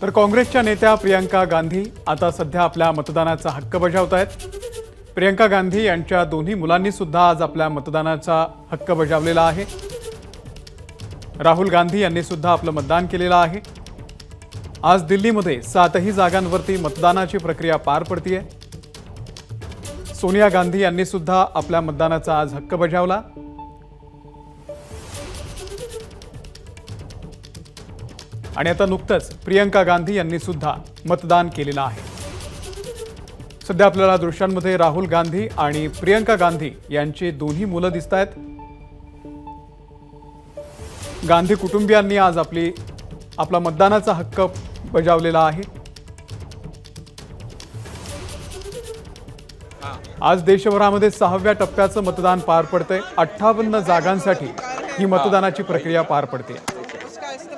तर काँग्रेसच्या नेत्या प्रियंका गांधी आता सध्या आपल्या मतदानाचा हक्क बजावत आहेत। प्रियंका गांधी यांच्या दोन्ही मुलांनी सुद्धा आज आपल्या मतदानाचा हक्क बजावलेला आहे। राहुल गांधी यांनी सुद्धा आपलं मतदान केलेलं आहे। आज दिल्लीमध्ये 7ही जागांवरती मतदानाची प्रक्रिया पार पडतीये। सोनिया गांधी यांनी सुद्धा आपल्या मतदानाचा आज हक्क बजावला। आणि आता नुकतंच प्रियंका गांधी यांनी सुद्धा मतदान केलेलं आहे। सध्या आपल्याला दृश्यांमध्ये राहुल गांधी आणि प्रियंका गांधी यांची दोन्ही मुलं दिसतायत। गांधी कुटुंबियांनी आज आपला मतदानाचा हक्क बजावलेला आहे। आज देशभरामध्ये 6व्या टप्प्याचं मतदान पार पडतंय। 58 जागांसाठी ही मतदानाची प्रक्रिया पार पडते।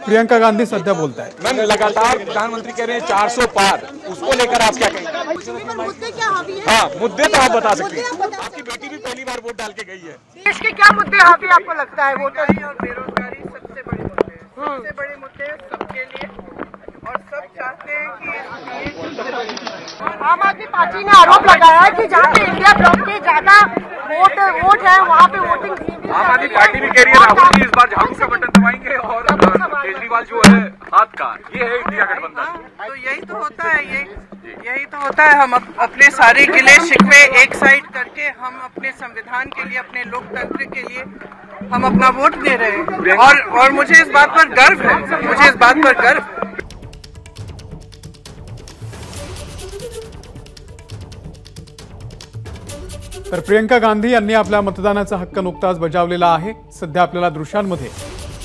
प्रियंका गांधी सध्या बोलतायत। मैम लगातार प्रधानमंत्री कह रहे हैं 400 पार, उसको लेकर आप क्या कहेंगे? मुद्दे क्या हावी हैं? हाँ, मुद्दे तो आप बता सकते हैं। आपकी बेटी भी पहली बार वोट डाल के गई है। देश के क्या मुद्दे हावी आपको लगता है? वोटर और बेरोजगारी सबसे बड़े मुद्दे हैं, सबसे बड़े मुद्दे हैं सबके लिए, और सब चाहते हैं कि आम आदमी पार्टी ने आरोप लगाया है कि जहाँ पे इंडिया ब्लॉक के ज्यादा वोट है वहाँ पे वोटिंग धीमी आम आदमी पार्टी भी कह रही है राहुल जी इस बार झाड़ू का बटन दबाएंगे और केजरीवाल जो है हाथ का, ये है इंडिया गठबंधन। तो यही तो होता है, यही तो होता है। हम अपने सारे गिले शिकवे एक साइड करके हम अपने संविधान के लिए, अपने लोकतंत्र के लिए हम अपना वोट दे रहे हैं, और मुझे इस बात पर गर्व है, मुझे इस बात पर गर्व है। तर प्रियंका गांधी यांनी आपल्या मतदानाचा हक्क नुकताच बजावलेला आहे। सध्या आपल्याला दृश्यांमध्ये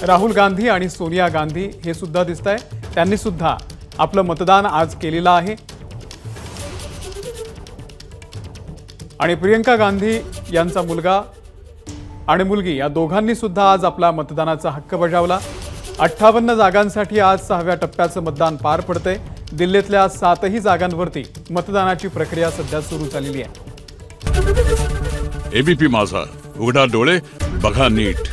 राहुल गांधी आणि सोनिया गांधी हे सुद्धा दिसताय। त्यांनी सुद्धा आपलं मतदान आज केलेलं आहे। आणि प्रियंका गांधी यांचा मुलगा आणि मुलगी या दोघांनी सुद्धा आज आपला मतदानाचा हक्क बजावला। 58 जागांसाठी आज 6व्या टप्प्याचं मतदान पार पडतंय। दिल्लीतल्या 7ही जागांवरती मतदानाची प्रक्रिया सध्या सुरू झालेली आहे। एबीपी माझा, उघडा डोळे बघा नीट।